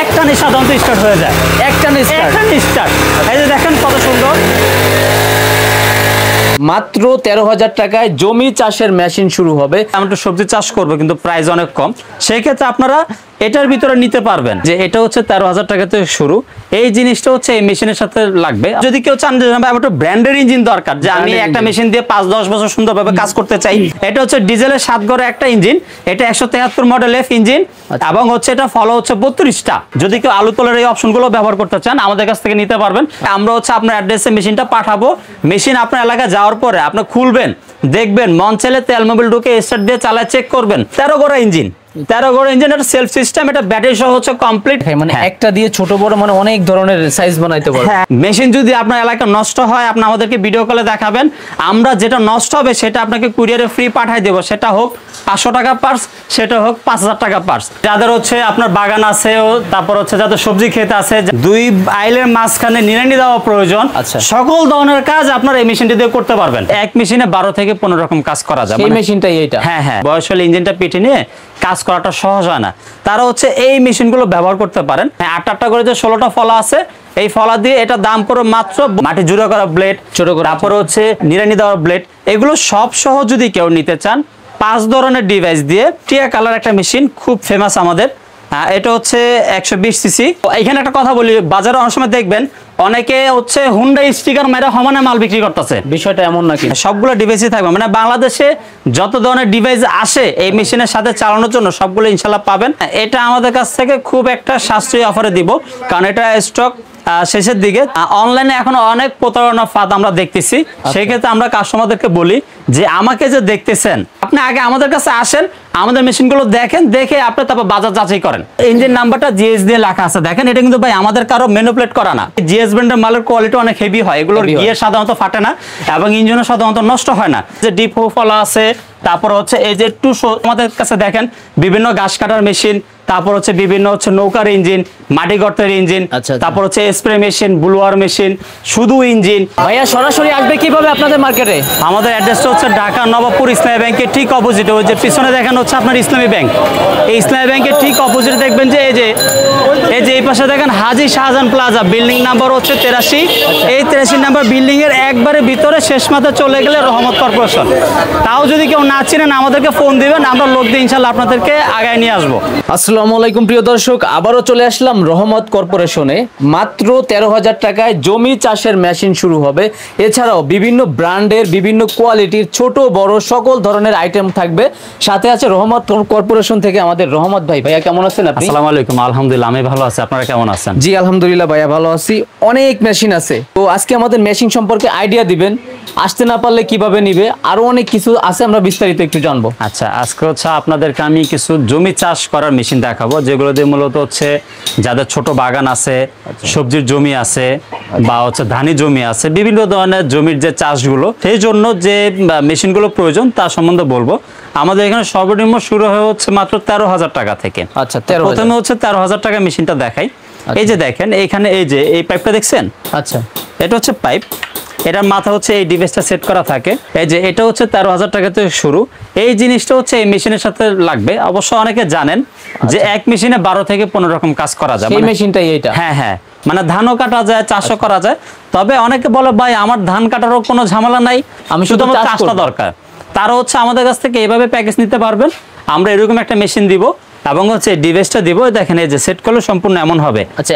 একটানে সাধারণত স্টার্ট হয়ে যায়, একটানে স্টার্ট। এই যে দেখেন কত সুন্দর। মাত্র 13,000 টাকায় জমি চাষের মেশিন শুরু হবে। আমরা একটু সবজি চাষ করবো কিন্তু প্রাইস অনেক কম, সেই ক্ষেত্রে আপনারা এটার ভিতরে নিতে পারবেন। যে এটা হচ্ছে 13,000 টাকা থেকে শুরু। এই জিনিসটা হচ্ছে এই মেশিনের সাথে লাগবে। যদি কেউ চান যে আমার একটু ব্র্যান্ডের ইঞ্জিন দরকার, যে আমি একটা মেশিন দিয়ে 5-10 বছর সুন্দরভাবে কাজ করতে চাই, এটা হচ্ছে ডিজেলের 7 ঘরে একটা ইঞ্জিন। এটা 173 মডেল এফ ইঞ্জিন এবং হচ্ছে এটা ফলো হচ্ছে 32টা। যদি কেউ আলু তোলের এই অপশনগুলো ব্যবহার করতে চান আমাদের কাছ থেকে নিতে পারবেন। আমরা হচ্ছে আপনার অ্যাড্রেসে মেশিনটা পাঠাবো। মেশিন আপনার এলাকায় যাওয়ার পরে আপনি খুলবেন, দেখবেন, মন চাইলে তেল মোবিল ঢুকে স্টার্ট দিয়ে চালায় চেক করবেন। 13 ঘোড়া ইঞ্জিন, 13 ঘোড়া ইঞ্জিন, এটা সেলফ সিস্টেম, এটা ব্যাটারি সহ হচ্ছে কমপ্লিট। মানে একটা দিয়ে ছোট বড় মানে অনেক ধরনের সাইজ বানাইতে পারবেন। মেশিন যদি আপনার এলাকায় নষ্ট হয় আপনি আমাদেরকে ভিডিও কলে দেখাবেন, আমরা যেটা নষ্ট হবে সেটা আপনাকে কুরিয়ারে ফ্রি পাঠিয়ে দেবো। সেটা হোক 500 টাকা পার্স, সেটা হোক 5000 টাকা পার্স। যাদের হচ্ছে আপনার বাগান আছে, তারপর হচ্ছে যাদের সবজি ক্ষেত আছে, 2 আইলের মাঝখানে নিড়ানি দেওয়া প্রয়োজন, সকল ধরনের কাজ আপনার এই মেশিনটি দিয়ে করতে পারবেন। এক মেশিনে 12 থেকে 15 রকম কাজ করা যাবে। এই মেশিনটাই এইটা। হ্যাঁ, বয়স হলে ইঞ্জিনটা পিঠে নিয়ে কাজ করাটা সহজ হয় না, তারা হচ্ছে এই মেশিনগুলো ব্যবহার করতে পারেন। 8টা করে যে 16টা ফলা আছে, এই ফলা দিয়ে এটা দাম পড়ে মাত্র মাটি জুড়ে করা ব্লেড, ছোট করে, তারপরে হচ্ছে নিড়ানি দেওয়া ব্লেড, এগুলো সব সহ যদি কেউ নিতে চান 5 ধরনের ডিভাইস দিয়ে টিয়া কালার একটা মেশিন খুব ফেমাস আমাদের। এটা হচ্ছে 120 সিসি। এখানে একটা কথা বলি, বাজারে অনেক সময় দেখবেন অনেকে হচ্ছে হুন্ডা স্টিকার মেরে সমানে মাল বিক্রি করতেছে। বিষয়টা এমন নাকি? সবগুলো ডিভাইসই থাকবে, মানে বাংলাদেশে যত ধরনের ডিভাইস আসে এই মেশিনের সাথে চালানোর জন্য সবগুলো ইনশাল্লাহ পাবেন। এটা আমাদের কাছ থেকে খুব একটা সাশ্রয়ী অফারে দিব, কারণ এটা স্টক শেষের দিকে। অনলাইনে এখন অনেক প্রতারণা ফাঁদ আমরা দেখতেছি। সেই ক্ষেত্রে আমরা কাস্টমারদেরকে বলি যে আমাকে যে দেখতেছেন আপনি আগে আমাদের কাছে আসেন, আমাদের মেশিনগুলো দেখেন, দেখে আপনি তারপর বাজার যাচাই করেন। ইঞ্জিন নাম্বারটা জিএস দিয়ে লেখা আছে, দেখেন। এটা কিন্তু ভাই আমাদের কারো ম্যানিপুলেট করা না। জিএস ব্র্যান্ডের মালের কোয়ালিটি অনেক হেভি হয়, এগুলোর গিয়ার সাধারণত ফাটে না এবং ইঞ্জিনও সাধারণত নষ্ট হয় না। যে ডিপ ফলা আছে, তারপর হচ্ছে এই যে আমাদের কাছে দেখেন বিভিন্ন ঘাস কাটার মেশিন, তারপর হচ্ছে বিভিন্ন হচ্ছে নৌকার ইঞ্জিন, মাটি গর্তের ইঞ্জিন, তারপর হচ্ছে স্প্রে মেশিন, ব্লুয়ার মেশিন, শুধু ইঞ্জিন। ভাইয়া সরাসরি আসবে কিভাবে আপনাদের মার্কেটে? আমাদের অ্যাড্রেসটা হচ্ছে ঢাকা নবাবপুর ইসলামী ব্যাংকের ঠিক অপোজিটে। ওই যে পিছনে দেখেন হচ্ছে আপনার ইসলামী ব্যাংক, এই ইসলামী ব্যাংকের ঠিক অপোজিটে দেখবেন যে এই যে এই পাশে দেখেন হাজী শাহজাহান প্লাজা, বিল্ডিং নাম্বার হচ্ছে 83। এই 83 নাম্বার বিল্ডিং এর একবারে ভিতরে শেষ মাথায় চলে গেলে রহমত কর্পোরেশন। তাও যদি কেউ না চিনেন আমাদেরকে ফোন দিবেন, আমরা লোক দিয়ে ইনশাল্লাহ আপনাদেরকে আগায় নিয়ে আসবো। আসসালামু আলাইকুম প্রিয় দর্শক, আবারও চলে আসলাম রহমত কর্পোরেশনে। মাত্র 13,000 টাকায় জমি চাষের মেশিন শুরু হবে। এছাড়াও বিভিন্ন ব্র্যান্ডের, বিভিন্ন কোয়ালিটির ছোট বড় সকল ধরনের আইটেম থাকবে। সাথে আছে রহমত কর্পোরেশন থেকে আমাদের রহমত ভাই। ভাইয়া কেমন আছেন আপনি? আসসালামু আলাইকুম। আলহামদুলিল্লাহ আমি ভালো আছি, আপনারা কেমন আছেন? জি আলহামদুলিল্লাহ ভাইয়া ভালো আছি। অনেক মেশিন আছে, তো আজকে আমাদের মেশিন সম্পর্কে আইডিয়া দিবেন, আসতে না পারলে কিভাবে নিবে, আরো অনেক কিছু আছে, আমরা বিস্তারিত একটু জানবো। আচ্ছা, আজকে হচ্ছে আপনাদেরকে আমি কিছু জমি চাষ করার মেশিন দেখাবো, যেগুলো দিয়ে মূলত হচ্ছে যাদের ছোট বাগান আছে, সবজির জমি আছে, বা হচ্ছে ধানি জমি আছে, বিভিন্ন ধরনের জমির যে চাষগুলো সেই জন্য যে মেশিনগুলো প্রয়োজন তার সম্বন্ধে বলবো। আমাদের এখানে সর্বনিম্ন শুরু হয়ে হচ্ছে মাত্র 13,000 টাকা থেকে। আচ্ছা, প্রথমে হচ্ছে 13,000 টাকা মেশিনটা দেখাই। এই যে দেখেন এখানে এই যে এই পাইপটা দেখছেন, আচ্ছা এটা হচ্ছে পাইপ, এটার মাথা হচ্ছে এই ডিভাইসটা সেট করা থাকে। এই যে এটা হচ্ছে 13,000 টাকা থেকে শুরু। এই জিনিসটা হচ্ছে এই মেশিনের সাথে লাগবে। অবশ্য অনেকে জানেন যে এক মেশিনে 12 থেকে 15 রকম কাজ করা যায়। এই মেশিনটাই এইটা? হ্যাঁ, মানে ধানও কাটা যায়, চাষও করা যায়। তবে অনেকে বলে ভাই আমার ধান কাটারও কোনো ঝামেলা নাই, আমি শুধু চাষটা দরকার, তারা হচ্ছে আমাদের কাছ থেকে এইভাবে প্যাকেজ নিতে পারবেন। আমরা এরকম একটা মেশিন দিব এবং হচ্ছে ডিভাইসটা দিব। দেখেন এই যে সেট করলে সম্পূর্ণ এমন হবে। আচ্ছা,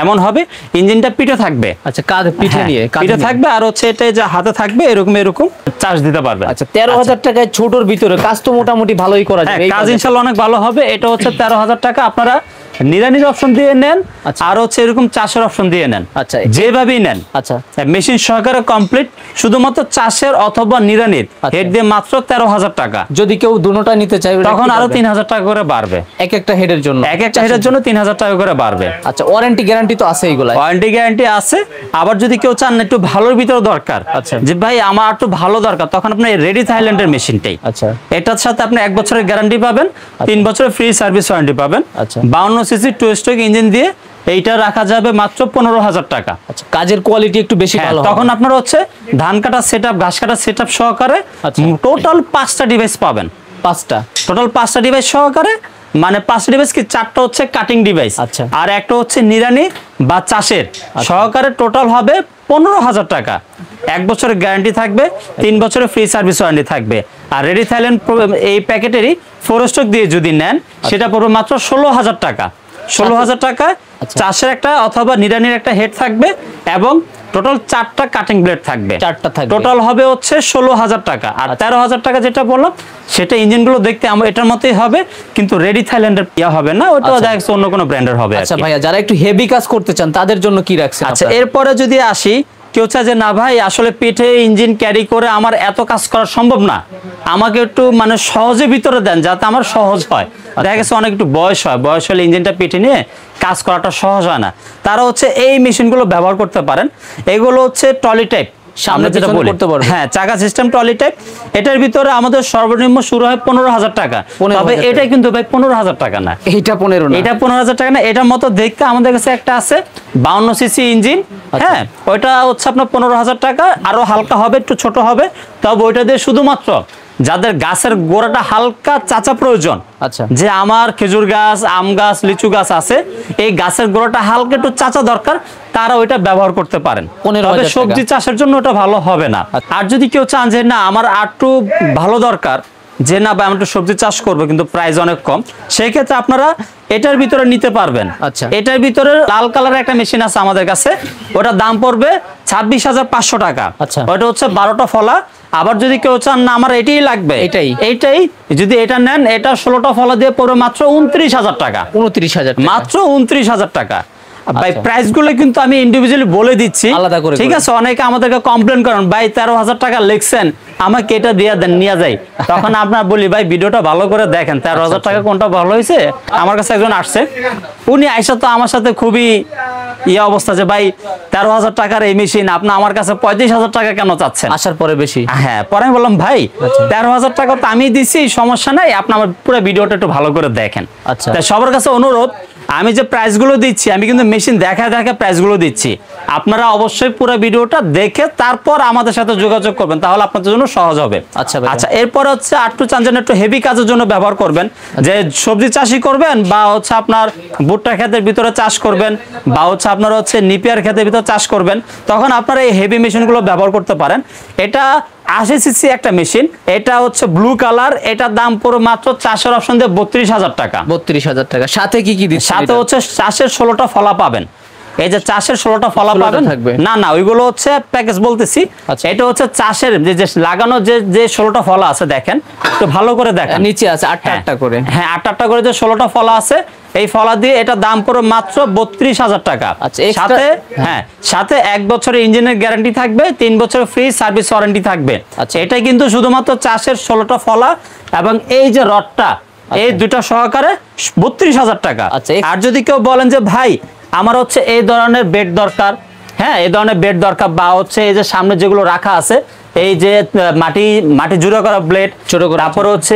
এমন হবে। ইঞ্জিনটা পিঠে থাকবে। আচ্ছা, কাঁধে পিঠে নিয়ে পিঠে থাকবে, আর হচ্ছে এটা যে হাতে থাকবে, এরকম চার্জ দিতে পারবে। আচ্ছা, 13,000 টাকায় ছোটর ভিতরে কাজ তো মোটামুটি ভালোই করা যাবে। কাজ ইনশাআল্লাহ অনেক ভালো হবে। এটা হচ্ছে 13,000 টাকা। আপনারা নিরানির অপশন দিয়ে নেন, আর হচ্ছে এরকম চাষের অপশন দিয়ে নেন, আচ্ছা যেভাবেই নেন। আচ্ছা, মেশিন সহকারে কমপ্লিট, শুধুমাত্র চাষের অথবা নিরানির হেড দিয়ে মাত্র 13,000 টাকা। যদি কেউ দুটোটা নিতে চায় তখন আরো 3,000 টাকা করে বাড়বে। এক একটা হেডের জন্য 3,000 টাকা করে বাড়বে। আচ্ছা, ওয়ারেন্টি গ্যারান্টি তো আছে? এইগুলা ওয়ারেন্টি গ্যারান্টি আছে। আবার যদি কেউ চান একটু ভালোর ভিতরে দরকার, আচ্ছা যে ভাই আমার একটু ভালো দরকার, তখন আপনি রেডি থাইল্যান্ডের মেশিনটাই, আচ্ছা এটার সাথে আপনি 1 বছরের গ্যারান্টি পাবেন, 3 বছরের ফ্রি সার্ভিস ওয়ারেন্টি পাবেন। আচ্ছা, 52 সিসি 2 স্ট্রোক ইঞ্জিন দিয়ে এইটা রাখা যাবে মাত্র 15,000 টাকা। আচ্ছা, কাজের কোয়ালিটি একটু বেশি ভালো। তখন আপনার হচ্ছে ধান কাটা সেটআপ, ঘাস কাটা সেটআপ সহকারে টোটাল 5টা ডিভাইস পাবেন। 5টা, টোটাল 5টা ডিভাইস সহকারে মানে 5টা ডিভাইস কি 4টা হচ্ছে কাটিং ডিভাইস, আচ্ছা। আর একটা হচ্ছে নিড়ানি বা চাষের সহকারে টোটাল হবে 15,000 টাকা। 1 বছরের গ্যারান্টি থাকবে, 3 বছরের ফ্রি সার্ভিস ওয়ারেন্টি থাকবে। আর রেডি থাইল্যান্ড এই প্যাকেটেরই 4 স্টক দিয়ে যদি নেন সেটা পড়বে মাত্র 16,000 টাকা। 16,000 টাকা চাষের একটা অথবা নিড়ানির একটা হেড থাকবে এবং টোটাল 4টা কাটিং ব্লেড থাকবে, 4টা থাকবে। টোটাল হবে হচ্ছে 16,000 টাকা। আর 13,000 টাকা যেটা বললাম সেটা ইঞ্জিনগুলো দেখতে এটার মতোই হবে, কিন্তু রেডি থাইল্যান্ডের হবে না, ওটা দেখা যাচ্ছে অন্য কোনো ব্র্যান্ডের হবে। আচ্ছা ভাইয়া, যারা একটু হেভি কাজ করতে চান তাদের জন্য কি রাখছেন? আচ্ছা, এরপরে যদি আসি, কেউ চায় যে না ভাই আসলে পিঠে ইঞ্জিন ক্যারি করে আমার এত কাজ করা সম্ভব না, আমাকে একটু মানে সহজে ভিতরে দেন যাতে আমার সহজ হয়। দেখা গেছে অনেক একটু বয়স হয়, বয়স হলে ইঞ্জিনটা পিঠে নিয়ে কাজ করাটা সহজ হয় না, তারা হচ্ছে এই মেশিনগুলো ব্যবহার করতে পারেন। এগুলো হচ্ছে ট্রলি টাইপ, সামনে যেটা বলি, হ্যাঁ চাকা সিস্টেম ট্রলি টাইপ। এটার ভিতরে আমাদের সর্বনিম্ন শুরু হয় 15,000 টাকা, তবে এটা কিন্তু ভাই 15,000 টাকা না, এটা 15 না, এটা 15,000 টাকা না। এটার মতো দেখতে আমাদের কাছে একটা আছে 52 সিসি ইঞ্জিন, হ্যাঁ ওইটা হচ্ছে আপনার 15,000 টাকা, আরো হালকা হবে, একটু ছোট হবে, তবে ওইটা দিয়ে শুধুমাত্র যাদের গাছের গোড়াটা হালকা চাচা প্রয়োজন, আচ্ছা, যে আমার খেজুর গাছ, আম গাছ, লিচু গাছ আছে, এই গাছের গোড়াটা হালকা একটু চাচা দরকার, তারা ওইটা ব্যবহার করতে পারেন। তবে সবজি চাষের জন্য ওটা ভালো হবে না। আর যদি কেউ চান যে না আমার একটু ভালো দরকার, যে না ভাই আমি একটু সবজি চাষ করবো কিন্তু প্রাইস অনেক কম, সেই ক্ষেত্রে আপনারা এটার ভিতরে নিতে পারবেন। আচ্ছা, এটার ভিতরে লাল কালারের একটা মেশিন আছে আমাদের কাছে, ওটার দাম পড়বে 26,500 টাকা। আচ্ছা, ওটা হচ্ছে 12টা ফলা। আবার যদি কেউ চান না আমার এটাই লাগবে, এইটাই যদি এটা নেন, এটা 16টা ফলা দিয়ে পড়বে মাত্র 29,000 টাকা। 29,000, মাত্র 29,000 টাকা। ভাই প্রাইস গুলো কিন্তু আমি ইন্ডিভিজুয়ালি বলে দিচ্ছি, আলাদা করে, ঠিক আছে? অনেকে আমাদেরকে কমপ্লেন করেন ভাই 13,000 টাকা লিখছেন, আমাকে এটা দিয়ে দেন, নিয়ে যাই। তখন আপনার বলি ভাই ভিডিওটা ভালো করে দেখেন, 13,000 টাকা কোনটা ভালো হয়েছে। আমার কাছে একজন আসছে, উনি আইসা তো আমার সাথে খুবই অবস্থা যে ভাই 13,000 টাকার এই মেশিন আপনি আমার কাছে 35,000 টাকা কেন চাচ্ছেন? আসার পরে বেশি, হ্যাঁ পরে আমি বললাম ভাই 13,000 টাকা তো আমি দিছি, সমস্যা নাই, আপনি আমার পুরো ভিডিওটা একটু ভালো করে দেখেন। আচ্ছা, তাই সবার কাছে অনুরোধ, আমি যে প্রাইস গুলো দিচ্ছি আমি কিন্তু মেশিন দেখা প্রাইস গুলো দিচ্ছি, আপনারা অবশ্যই পুরো ভিডিওটা দেখে তারপর আমাদের সাথে যোগাযোগ করবেন, তাহলে আপনাদের জন্য সহজ হবে। আচ্ছা, এরপর হচ্ছে আটটু চাঞ্জন একটু হেভি কাজের জন্য ব্যবহার করবেন, যে সবজি চাষি করবেন বা হচ্ছে আপনার ভুট্টা ক্ষেতের ভিতরে চাষ করবেন বা হচ্ছে আপনার হচ্ছে নিপিয়ার ক্ষেতের ভিতরে চাষ করবেন, তখন আপনারা এই হেভি মেশিন গুলো ব্যবহার করতে পারেন। এটা 80 সিসি একটা মেশিন, এটা হচ্ছে ব্লু কালার, এটার দাম পুরো মাত্র চাষের অপশন দিয়ে 32,000 টাকা। 32,000 টাকা। সাথে কি কি দিচ্ছে? সাথে হচ্ছে চাষের 16টা ফলা পাবেন। এই যে চাষের 16টা ফলা পাবেন, না ওইগুলো হচ্ছে প্যাকেজ বলতেছি। এটা হচ্ছে চাষের যে লাগানো যে 16টা ফলা আছে, দেখেন একটু ভালো করে দেখেন, নিচে আছে 8টা করে, হ্যাঁ 8টা করে যে 16টা ফলা আছে, এই ফলা দিয়ে এটা দাম পড়ে মাত্র 32,000 টাকা। সাথে সাথে 1 বছরের ইঞ্জিনের গ্যারান্টি থাকবে, 3 বছরের ফ্রি সার্ভিস ওয়ারেন্টি থাকবে। এটা কিন্তু শুধুমাত্র চাষের 16টা ফলা এবং এই যে রডটা, এই দুটা সহকারে 32,000 টাকা। আর যদি কেউ বলেন যে ভাই আমার হচ্ছে এই ধরনের বেড দরকার, হ্যাঁ এই ধরনের বেড দরকার, বা হচ্ছে এই যে সামনে যেগুলো রাখা আছে, এই যে মাটি জুড়ে করা ব্লেড, ছোট করে, তারপরে হচ্ছে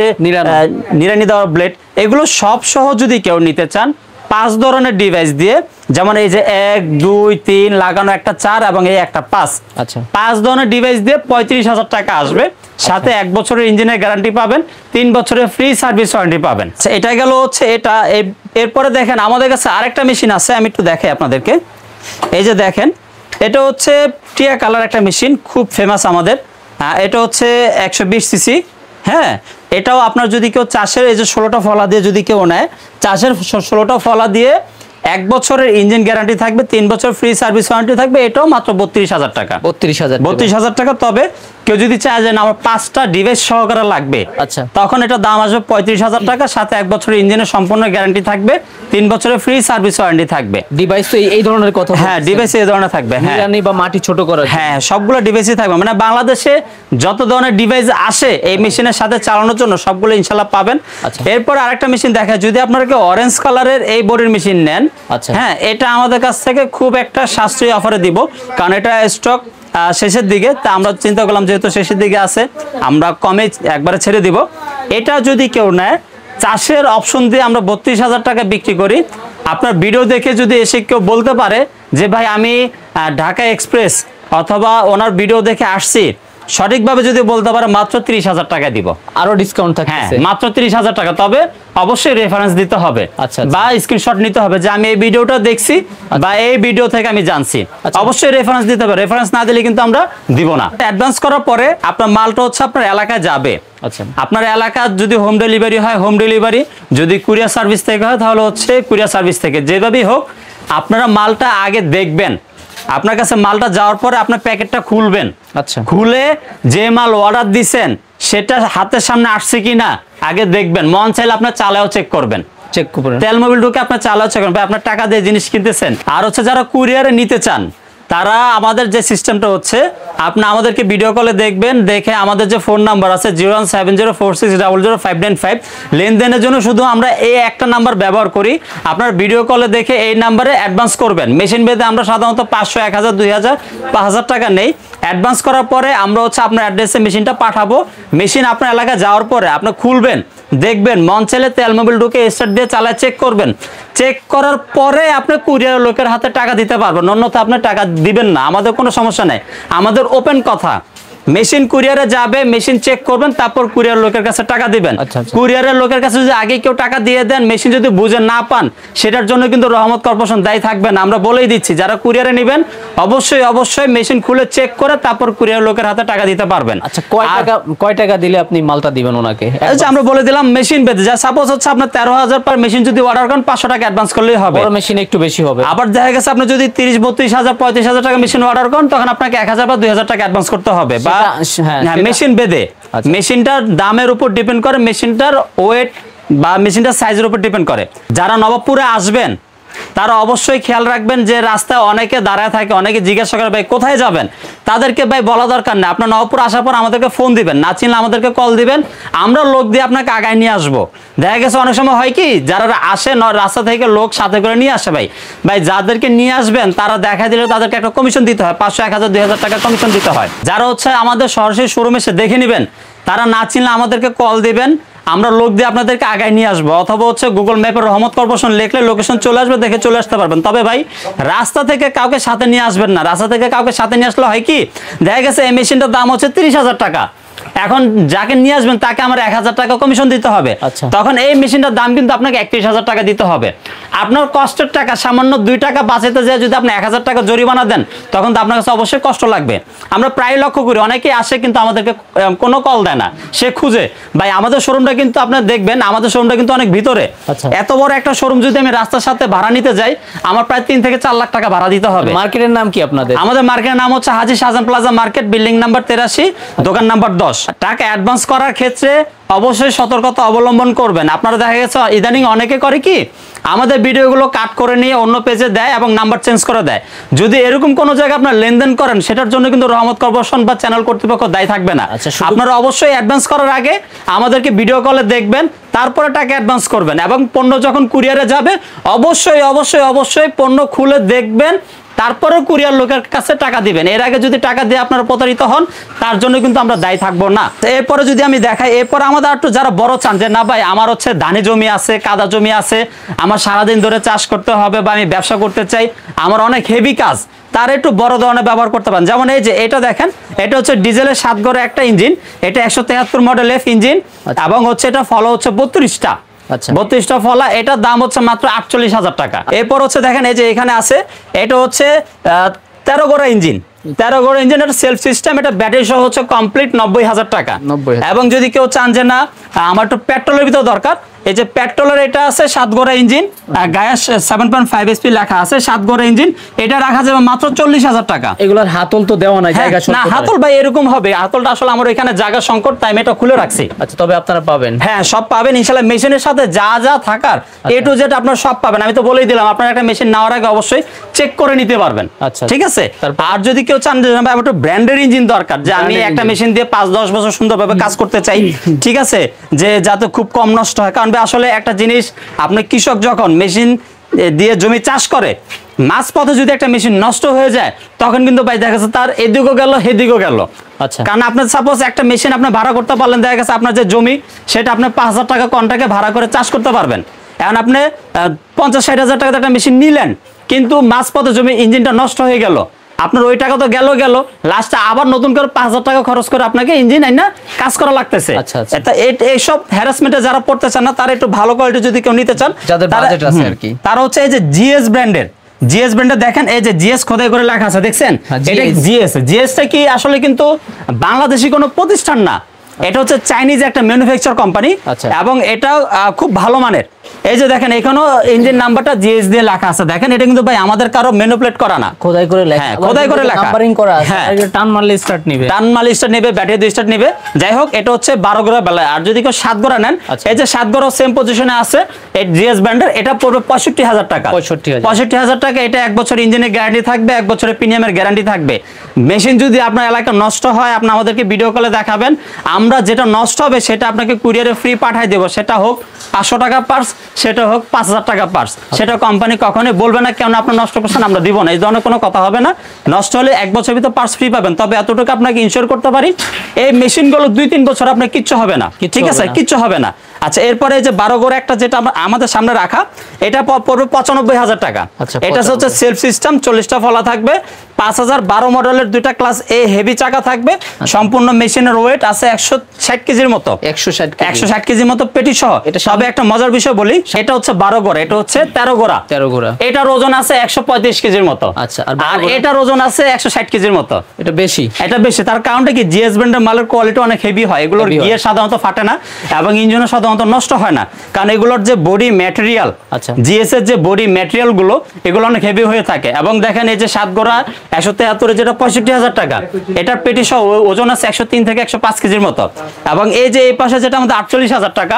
নিড়ানি দেওয়ার ব্লেড, এগুলো সব সহ যদি কেউ নিতে চান 5 ধরনের ডিভাইস দিয়ে, যেমন এই যে 1 2 3 লাগানো একটা 4 এবং এই একটা 5, আচ্ছা 5 ধরনের ডিভাইস দিয়ে 35,000 টাকা আসবে। সাথে 1 বছরের ইঞ্জিনের গ্যারান্টি পাবেন, 3 বছরের ফ্রি সার্ভিস ওয়ারেন্টি পাবেন। এটা গেল হচ্ছে এটা। এরপরে দেখেন আমাদের কাছে আরেকটা মেশিন আছে, আমি একটু দেখাই আপনাদেরকে। এই যে দেখেন, এটা হচ্ছে টিয়া কালার একটা মেশিন, খুব ফেমাস আমাদের। এটা হচ্ছে 120 সিসি, হ্যাঁ এটাও আপনার যদি কেউ চাষের এই যে 16টা ফলা দিয়ে যদি কেউ নেয়, চাষের 16টা ফলা দিয়ে 1 বছরের ইঞ্জিন গ্যারান্টি থাকবে, 3 বছর ফ্রি সার্ভিস ওয়ারেন্টি থাকবে, এটাও মাত্র 32,000 টাকা। 32,000 টাকা। তবে কেউ যদি চায় যে আমার 5টা ডিভাইস সহকারে লাগবে, আচ্ছা তখন এটা দাম আসবে 35,000 টাকা। সাথে 1 বছরের ইঞ্জিনের সম্পূর্ণ গ্যারান্টি থাকবে, 3 বছরের ফ্রি সার্ভিস ওয়ারেন্টি থাকবে। ডিভাইস তো এই ধরনের কথা, হ্যাঁ ডিভাইস এই ধরনের থাকবে, হ্যাঁ বা মাটি ছোট করা, হ্যাঁ সবগুলো ডিভাইসই থাকবে। মানে বাংলাদেশে যত ধরনের ডিভাইস আসে এই মেশিনের সাথে চালানোর জন্য সবগুলো ইনশাআল্লাহ পাবেন। এরপর আরেকটা মেশিন দেখায়, যদি আপনারা কেউ অরেঞ্জ কালারের এই বডির মেশিন নেন, হ্যাঁ এটা আমাদের কাছ থেকে খুব একটা সাশ্রয়ী অফারে দিব, কারণ এটা স্টক শেষের দিকে, তা আমরা চিন্তা করলাম যেহেতু শেষের দিকে আছে আমরা কমে একবারে ছেড়ে দিব। এটা যদি কেউ নেয়, চাষের অপশন দিয়ে আমরা 32,000 টাকা বিক্রি করি। আপনার ভিডিও দেখে যদি এসে কেউ বলতে পারে যে ভাই আমি ঢাকা এক্সপ্রেস অথবা ওনার ভিডিও দেখে আসছি, সঠিকভাবে যদি বলতে পারে মাত্র 30,000 টাকা দিব। আরো ডিসকাউন্ট হ্যাঁ, থাকছে? মাত্র 30,000 টাকা। তবে অবশ্যই রেফারেন্স দিতে হবে, আচ্ছা, বা স্ক্রিনশট নিতে হবে যে আমি এই ভিডিওটা দেখছি বা এই ভিডিও থেকে আমি জানছি। অবশ্যই রেফারেন্স দিতে হবে, রেফারেন্স না দিলে কিন্তু আমরা দিব না। অ্যাডভান্স করার পরে আপনার মালটা হচ্ছে আপনার এলাকায় যাবে। আচ্ছা, আপনার এলাকা যদি হোম ডেলিভারি হয় হোম ডেলিভারি, যদি কুরিয়ার সার্ভিস থেকে হয় তাহলে হচ্ছে কুরিয়ার সার্ভিস থেকে। যেভাবেই হোক আপনারা মালটা আগে দেখবেন, আপনার কাছে মালটা যাওয়ার পরে আপনার প্যাকেটটা খুলবেন। আচ্ছা, খুলে যে মাল অর্ডার দিছেন সেটা হাতের সামনে আসছে কিনা আগে দেখবেন। মন চাইলে আপনার চালাও চেক করবেন, চেক করবেন। তেল মোবিল ঢুকে আপনার চালাও চেক করবেন, আপনার টাকা দিয়ে জিনিস কিনতেছেন। আর হচ্ছে যারা কুরিয়ারে নিতে চান তারা আমাদের যে সিস্টেমটা হচ্ছে, আপনি আমাদেরকে ভিডিও কলে দেখবেন, দেখে আমাদের যে ফোন নাম্বার আছে 01704600595, লেনদেনের জন্য শুধু আমরা এই একটা নাম্বার ব্যবহার করি। আপনার ভিডিও কলে দেখে এই নাম্বারে অ্যাডভান্স করবেন। মেশিন বেঁধে আমরা সাধারণত 500, 1000, 2000, 5000 টাকা নেই। অ্যাডভান্স করার পরে আমরা হচ্ছে আপনার অ্যাড্রেসে মেশিনটা পাঠাবো। মেশিন আপনার এলাকায় যাওয়ার পরে আপনি খুলবেন, দেখবেন, মন চাইলে তেল মোবিল ঢুকে স্টার্ট দিয়ে চালায় চেক করবেন। চেক করার পরে আপনি কুরিয়ার লোকের হাতে টাকা দিতে পারবেন, অন্যথা আপনি টাকা দিবেন না। আমাদের কোনো সমস্যা নেই, আমাদের ওপেন কথা। মেশিন কুরিয়ারে যাবে, মেশিন চেক করবেন, তারপর কুরিয়ার লোকের কাছে টাকা দিবেন। কুরিয়ারের লোকের কাছে যদি আগে কেউ টাকা দিয়ে দেন, মেশিন যদি বুঝে না পান, সেটার জন্য কিন্তু রহমত কর্পোরেশন দায়ী থাকবে না। আমরা বলেই দিচ্ছি, যারা কুরিয়ারে নেবেন অবশ্যই অবশ্যই মেশিন খুলে চেক করে তারপর কুরিয়ার লোকের হাতে টাকা দিতে পারবেন। আচ্ছা, কয় টাকা দিলে আপনি মালটা দিবেন ওনাকে? আমরা বলে দিলাম মেশিন বেঁধে, যা সাপোজ হচ্ছে আপনার 13,000 পার মেশিন যদি অর্ডার করেন 500 টাকা অ্যাডভান্স করলেই হবে। বড় মেশিন একটু বেশি হবে। আবার দেখা গেছে আপনি যদি 30, 32,000, 35,000 টাকা মেশিন অর্ডার করেন, তখন আপনাকে 1,000 বা 2,000 টাকা অ্যাডভান্স করতে হবে। বা মেশিন বেঁধে, মেশিনটার দামের উপর ডিপেন্ড করে, মেশিনটার ওয়েট বা মেশিনটার সাইজের উপর ডিপেন্ড করে। যারা নবাবপুরে আসবেন তারা অবশ্যই খেয়াল রাখবেন যে রাস্তায় অনেকে দাঁড়ায় থাকে, অনেকে জিজ্ঞাসা করে ভাই কোথায় যাবেন, তাদেরকে ভাই বলা দরকার নেই। আপনার নবাবপুর আসার পর আমাদেরকে ফোন দিবেন, না চিনলে আমাদেরকে কল দিবেন, আমরা লোক দিয়ে আপনাকে আগায় নিয়ে আসবো। দেখা গেছে অনেক সময় হয় কি, যারা আসে রাস্তা থেকে লোক সাথে করে নিয়ে আসে, ভাই যাদেরকে নিয়ে আসবেন তারা দেখা দিলে তাদেরকে একটা কমিশন দিতে হয়, 500, 1000, 2000 টাকা কমিশন দিতে হয়। যারা হচ্ছে আমাদের সরাসরি শোরুমে এসে দেখে নেবেন, তারা না চিনলে আমাদেরকে কল দিবেন, আমরা লোক দিয়ে আপনাদেরকে আগায় নিয়ে আসবো। অথবা হচ্ছে গুগল ম্যাপে রহমত কর্পোরেশন লিখলে লোকেশন চলে আসবে, দেখে চলে আসতে পারবেন। তবে ভাই রাস্তা থেকে কাউকে সাথে নিয়ে আসবেন না। রাস্তা থেকে কাউকে সাথে নিয়ে আসলে হয় কি, দেখা গেছে এই মেশিনটার দাম হচ্ছে 30,000 টাকা, এখন যাকে নিয়ে আসবেন তাকে আমার 1,000 টাকা কমিশন দিতে হবে। তখন এই মেশিনটার দাম কিন্তু আপনাকে 31,000 টাকা দিতে হবে। আপনার কষ্টের টাকা সামান্য 2 টাকা বাঁচাতে যায় যদি আপনি 1,000 টাকা জরিমানা দেন, তখন তো আপনার কাছে অবশ্যই কষ্ট লাগবে। আমরা প্রায় লক্ষ্য করি অনেকেই আসে কিন্তু আমাদেরকে কোনো কল দেয় না, সে খুঁজে। ভাই আমাদের শোরুমটা কিন্তু আপনার দেখবেন, আমাদের শোরুমটা কিন্তু অনেক ভিতরে। এত বড় একটা শোরুম যদি আমি রাস্তার সাথে ভাড়া নিতে যাই, আমার প্রায় 3 থেকে 4 লাখ টাকা ভাড়া দিতে হবে। মার্কেটের নাম কি আপনাদের? আমাদের মার্কেটের নাম হচ্ছে Haji Shahjahan plaza market, building number 83, দোকান নাম্বার 10। টাকা অ্যাডভান্স করার ক্ষেত্রে অবশ্যই সতর্কতা অবলম্বন করবেন। আপনারা দেখা গেছে ইদানিং অনেকে করে কি, আমাদের ভিডিওগুলো কাট করে নিয়ে অন্য পেজে দেয় এবং নাম্বার চেঞ্জ করে দেয়। যদি এরকম কোনো জায়গায় আপনার লেনদেন করেন, সেটার জন্য কিন্তু রহমত কর্পোরেশন বা চ্যানেল কর্তৃপক্ষ দায়ী থাকবে না। আপনারা অবশ্যই অ্যাডভান্স করার আগে আমাদেরকে ভিডিও কলে দেখবেন, তারপরে টাকা অ্যাডভান্স করবেন। এবং পণ্য যখন কুরিয়ারে যাবে অবশ্যই অবশ্যই অবশ্যই পণ্য খুলে দেখবেন, তারপরে কুরিয়ার লোকের কাছে টাকা দিবেন। এর আগে যদি টাকা দিয়ে আপনারা প্রতারিত হন, তার জন্য কিন্তু আমরা দায়ী থাকবো না। এরপরে যদি আমি দেখাই, এরপরে আমাদের একটু যারা বড় চান যে না ভাই আমার হচ্ছে ধানি জমি আছে, কাদা জমি আছে, আমার সারাদিন ধরে চাষ করতে হবে বা আমি ব্যবসা করতে চাই, আমার অনেক হেভি কাজ, তার একটু বড় ধরনের ব্যবহার করতে পারেন। যেমন এই যে এটা দেখেন, এটা হচ্ছে ডিজেলের 7 ঘরে একটা ইঞ্জিন, এটা 173 মডেল F ইঞ্জিন, এবং হচ্ছে এটা ফলো হচ্ছে 32টা। 32টা ফলা, এটার দাম হচ্ছে মাত্র 48,000 টাকা। এরপর হচ্ছে দেখেন এই যে এখানে আছে, এটা হচ্ছে 13 ঘোড়া ইঞ্জিন, 13 ঘোড়া ইঞ্জিন, এটা সেলফ সিস্টেম, এটা ব্যাটারি সহ হচ্ছে কমপ্লিট 90,000 টাকা। এবং যদি কেউ চান যে না আমার একটু পেট্রোলের ভিতর দরকার, এই যে পেট্রোলের এটা আছে 7 ঘোড়া ইঞ্জিন, গায়ে 7.5 HP লেখা আছে, 7 ঘোড়া ইঞ্জিন, এটা রাখা যাবে মাত্র 40,000 টাকা। এগুলোর হাতল তো দেওয়া নাই, জায়গা সংকট। না হাতল ভাই এরকম হবে, হাতলটা আসলে আমার এখানে জায়গা সংকট, তাই আমি এটা খুলে রাখছি। আচ্ছা, তবে আপনারা পাবেন? হ্যাঁ, সব পাবেন ইনশাআল্লাহ। মেশিনের সাথে যা যা থাকার A to Z আপনারা সব পাবেন। আমি তো বলেই দিলাম, আপনারা একটা মেশিন নেওয়ার আগে অবশ্যই চেক করে নিতে পারবেন। আচ্ছা, ঠিক আছে। আর যদি কেউ চান যে ভাই আমার একটু ব্র্যান্ডের ইঞ্জিন দরকার, যে আমি একটা মেশিন দিয়ে 5-10 বছর সুন্দরভাবে কাজ করতে চাই, ঠিক আছে, যে যাতে খুব কম নষ্ট হয়। কারণ আসলে একটা জিনিস, আপনি কৃষক যখন মেশিন দিয়ে জমি চাষ করে, মাঝপথে যদি একটা মেশিন নষ্ট হয়ে যায়, তখন কিন্তু ভাই দেখা যাচ্ছে তার এদিকেও গেল সেদিকেও গেল। আচ্ছা, কারণ আপনার সাপোজ একটা মেশিন আপনি ভাড়া করতে পারলেন, দেখা গেছে আপনার যে জমি সেটা আপনি 5,000 টাকা কন্ট্রাক্টে ভাড়া করে চাষ করতে পারবেন। এখন আপনি 50-60 হাজার টাকা একটা মেশিন নিলেন, কিন্তু মাঝপথে জমি ইঞ্জিনটা নষ্ট হয়ে গেল, আপনার ওই টাকা তো গেল লাস্টে আবার নতুন করে 5,000 টাকা খরচ করে আপনাকে ইঞ্জিন আইনা কাজ করা লাগতেছে। আচ্ছা, আচ্ছা। এইসব হ্যারাসমেন্টে যারা পড়তে চান না, তারা একটু ভালো কোয়ালিটি যদি কেউ নিতে চান, যাদের বাজেট আছে আর কি, তারা হচ্ছে এই যে জিএস ব্র্যান্ডের দেখেন, এই যে জিএস খোদাই করে লেখা আছে, দেখছেন? এটা জিএসটা কি আসলে কিন্তু বাংলাদেশি কোনো প্রতিষ্ঠান না, এটা হচ্ছে চাইনিজ একটা ম্যানুফ্যাকচার কোম্পানি, এবং এটা খুব ভালো মানের। এই যে দেখেন এখানেও ইঞ্জিন নাম্বারটা জিএস দিয়ে লেখা আছে, দেখেন এটা কিন্তু ভাই আমাদের কারো ম্যানুপুলেট করা না, খোদাই করে লেখা, খোদাই করে লেখা, নাম্বারিং করা আছে। হ্যাঁ, টান মারলে স্টার্ট নেবে, ব্যাটারি দিয়ে স্টার্ট নেবে। যাই হোক, এটা হচ্ছে 12 গোড়া বেলা। আর যদি কেউ 7 গোড়া নেন, এই যে 7 গোড়া সেম পজিশনে আছে এই জিএস ব্র্যান্ডের, এটা পড়বে 65,000 টাকা। 65,000 টাকা। এটা 1 বছর ইঞ্জিনের গ্যারান্টি থাকবে, 1 বছরের প্রিমিয়ামের গ্যারান্টি থাকবে। মেশিন যদি আপনার এলাকায় নষ্ট হয়, আপনি আমাদেরকে ভিডিও কলে দেখাবেন, আমরা যেটা নষ্ট হবে সেটা আপনাকে কুরিয়ারে ফ্রি পাঠিয়ে দেবো। সেটা হোক 500 টাকা পার্স, সেটা হোক 5,000 টাকা পার্স, সেটা কোম্পানি কখনোই বলবে না কেন আপনি নষ্ট করছেন আমরা দিব না, এই ধরনের কোনো কথা হবে না। নষ্ট হলে 1 বছর ভিতরে পার্স ফ্রি পাবেন। তবে এতটুকু আপনাকে ইনশিওর করতে পারি, এই মেশিনগুলো 2-3 বছর আপনার কিচ্ছু হবে না, ঠিক আছে? কিচ্ছু হবে না। আচ্ছা, এরপরে এই যে 12 গোড়া একটা যেটা আমাদের সামনে রাখা, এটা পড়বে 95,000 টাকা। এটা হচ্ছে সেলফ সিস্টেম, 40টা ফলা থাকবে, 5012 মডেলের 2টা ক্লাস এ হেভি চাকা থাকবে। সম্পূর্ণ মেশিনের ওয়েট আছে 160 কেজির মতো, 160 কেজির মতো পেটি সহ। এটা সবে একটা মজার বিষয় বলি, সেটা হচ্ছে 12 গোড়া, এটা হচ্ছে 13 গোড়া। এটার ওজন আছে 135 কেজির মতো। আচ্ছা, আর এটার ওজন আছে 160 কেজির মতো। এটা বেশি। তার কারণটা কি, জিএস ব্র্যান্ডের মালের কোয়ালিটি অনেক হেভি হয়, এগুলোর গিয়ার সাধারণত ফাটে না এবং ইঞ্জিনও সাধারণত নষ্ট হয় না, কারণ এগুলোর যে বডি ম্যাটেরিয়াল, জিএস এর যে বডি ম্যাটেরিয়াল গুলো, এগুলো অনেক হেভি হয়ে থাকে। এবং দেখেন এই যে 7 গোড়া 173, যেটা 65,000 টাকা, এটার পেটি সহ ওজন আছে 103 থেকে 105 কেজির মতো। এবং এই যে এই পাশে যেটা আমাদের 48,000 টাকা,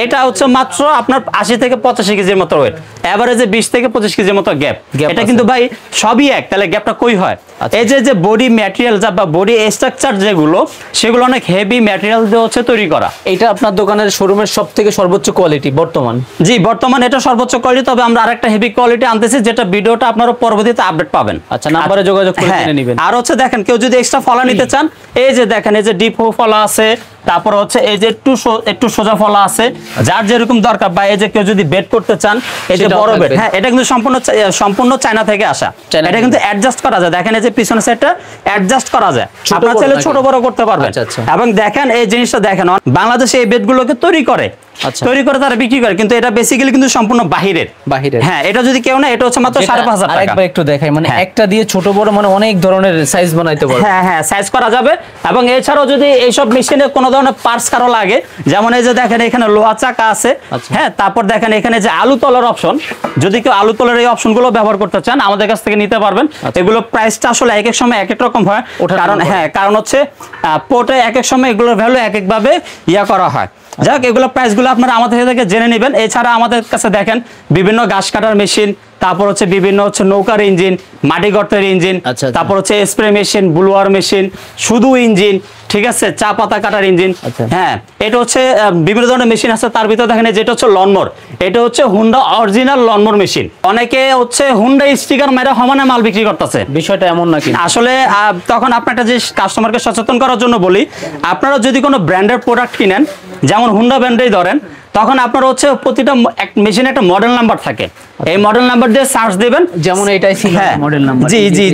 এটা হচ্ছে মাত্র আপনার 80 থেকে 85 কেজির মতো ওয়েট, এভারেজে 20 থেকে 25 কেজির মতো গ্যাপ। এটা কিন্তু ভাই সবই এক, তাহলে গ্যাপটা কই হয়? এই যে বডি ম্যাটেরিয়াল বা বডি স্ট্রাকচার যেগুলো, সেগুলো অনেক হেভি ম্যাটেরিয়াল দিয়ে হচ্ছে তৈরি করা। এটা আপনার দোকানের শোরুমের সবথেকে সর্বোচ্চ কোয়ালিটি বর্তমান? জি, বর্তমান এটা সর্বোচ্চ কোয়ালিটি। তবে আমরা আরেকটা হেভি কোয়ালিটি আনতেছি, যেটা ভিডিওটা আপনারা পরবর্তীতে আপডেট পাবেন। আচ্ছা, নাম্বারে যোগাযোগ করে কিনে নেবেন। আর হচ্ছে দেখেন, কেউ যদি এক্সট্রা ফলা নিতে চান, এই যে দেখেন এই যে ডিপ ফলা আছে, তারপর হচ্ছে এই যে একটু সোজা ফলা আছে, যার যেরকম দরকার। বা এই যে কেউ যদি বেড করতে চান, এই যে বড় বেড, হ্যাঁ, এটা কিন্তু সম্পূর্ণ চায়না থেকে আসা। এটা কিন্তু অ্যাডজাস্ট করা যায়, দেখেন এই যে পিছনের সাইডটা অ্যাডজাস্ট করা যায়, আপনারা চাইলে ছোট বড় করতে পারবেন। এবং দেখেন এই জিনিসটা দেখেন, বাংলাদেশে এই বেডগুলোকে তৈরি করে তারা বিক্রি করে, কিন্তু এটা বেসিক্যালি কিন্তু সম্পূর্ণ বাহিরের। হ্যাঁ, এটা যদি কেউ না, এটা হচ্ছে মাত্র 5,500 টাকা। একবার একটু দেখাই, মানে একটা দিয়ে ছোট বড় মানে অনেক ধরনের সাইজ বানাইতে পারবে। হ্যাঁ, সাইজ করা যাবে। এবং এছাড়াও যদি এইসব মেশিনে কোনো ধরনের পার্টস কারো লাগে, যেমন এই যে দেখেন এখানে লোহা চাকা আছে, হ্যাঁ, তারপর দেখেন এখানে যে আলু তলার অপশন, যদি কেউ আলু তলার এই অপশনগুলো ব্যবহার করতে চান, আমাদের কাছ থেকে নিতে পারবেন। এগুলো প্রাইসটা আসলে এক এক সময় এক এক রকম হয়, কারণ হচ্ছে পোর্টে এক এক সময় এগুলোর ভ্যালু এক একভাবে করা হয়। যাক, এগুলো প্রাইসগুলো আপনারা আমাদের থেকে জেনে নেবেন। এছাড়া আমাদের কাছে দেখেন বিভিন্ন ঘাস কাটার মেশিন, তারপর হচ্ছে বিভিন্ন হচ্ছে নৌকার ইঞ্জিন, মাটি গর্তের ইঞ্জিন, তারপর হচ্ছে স্প্রে মেশিন, ব্লুয়ার মেশিন, শুধু ইঞ্জিন, ঠিক আছে, চা পাতা কাটার ইঞ্জিন। হ্যাঁ, এটা হচ্ছে বিভিন্ন ধরনের মেশিন আছে। তার ভিতরে দেখেন যেটা হচ্ছে লনমোর, এটা হচ্ছে হুন্ডা অরিজিনাল লনমোর মেশিন। অনেকে হচ্ছে হুন্ডা স্টিকার মেরা সমানে মাল বিক্রি করতেছে, বিষয়টা এমন নাকি? আসলে তখন আপনারটা যে কাস্টমারকে সচেতন করার জন্য বলি, আপনারা যদি কোনো ব্র্যান্ডের প্রোডাক্ট কিনেন, যেমন হুন্ডা ব্র্যান্ডেই ধরেন, তখন আপনার হচ্ছে প্রতিটা মেশিনে একটা মডেল নাম্বার থাকে, এই মডেল নাম্বার দিয়ে সার্চ দিবেন, যেমন এটাই ছিল মডেল নাম্বার।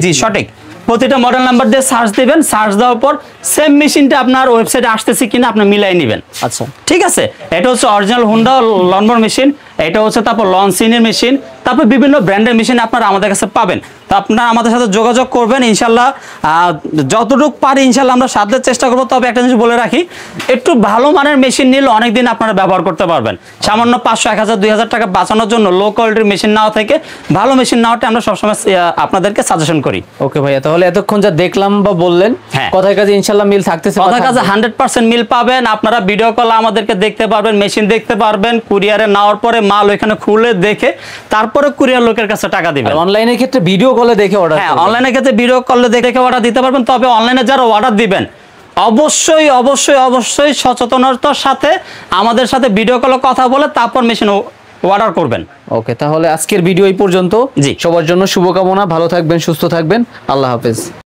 জি, সঠিক। প্রতিটা মডেল নাম্বার দিয়ে সার্চ দিবেন, সার্চ দেওয়ার পর সেম মেশিনটা আপনার ওয়েবসাইটে আসতেছে কিনা আপনি মিলাই নেবেন। আচ্ছা, ঠিক আছে, এটা হচ্ছে অরিজিনাল হুন্ডা লনমোর মেশিন, এটা হচ্ছে তারপর লনসিনের মেশিন, তারপর বিভিন্ন ব্র্যান্ডের মেশিন আপনারা আমাদের কাছে পাবেন। তো আপনারা আমাদের সাথে যোগাযোগ করবেন, ইনশাল্লাহ যতটুকু পারি ইনশাল্লাহ আমরা সাধ্যের চেষ্টা করবো। তবে একটা জিনিস বলে রাখি, একটু ভালো মানের মেশিন নিলে অনেকদিন আপনারা ব্যবহার করতে পারবেন। সামান্য 500, 1000, 2000 টাকা বাঁচানোর জন্য লো কোয়ালিটির মেশিন নেওয়া থেকে ভালো মেশিন নেওয়াটা আমরা সবসময় আপনাদেরকে সাজেশন করি। ওকে ভাইয়া, তাহলে এতক্ষণ যা দেখলাম বা বললেন, কথায় কাজে ইনশাল্লাহ মিল থাকতেছে, কথায় কাজে 100% মিল পাবেন। আপনারা ভিডিও কলে আমাদেরকে দেখতে পারবেন, মেশিন দেখতে পারবেন, কুরিয়ারে নেওয়ার পরে মাল ওইখানে খুলে দেখে তারপরে কুরিয়ার লোকের কাছে টাকা দিবেন। অনলাইনের ক্ষেত্রে ভিডিও কলে দেখে অর্ডার, হ্যাঁ, অনলাইনের ক্ষেত্রে ভিডিও কলে দেখে অর্ডার দিতে পারবেন। তবে অনলাইনে যারা অর্ডার দিবেন, অবশ্যই সচেতনতার সাথে আমাদের সাথে ভিডিও কলে কথা বলে তারপর মেশিন অর্ডার করবেন। ওকে, তাহলে আজকের ভিডিও এই পর্যন্ত। সবার জন্য শুভকামনা, ভালো থাকবেন, সুস্থ থাকবেন, আল্লাহ হাফেজ।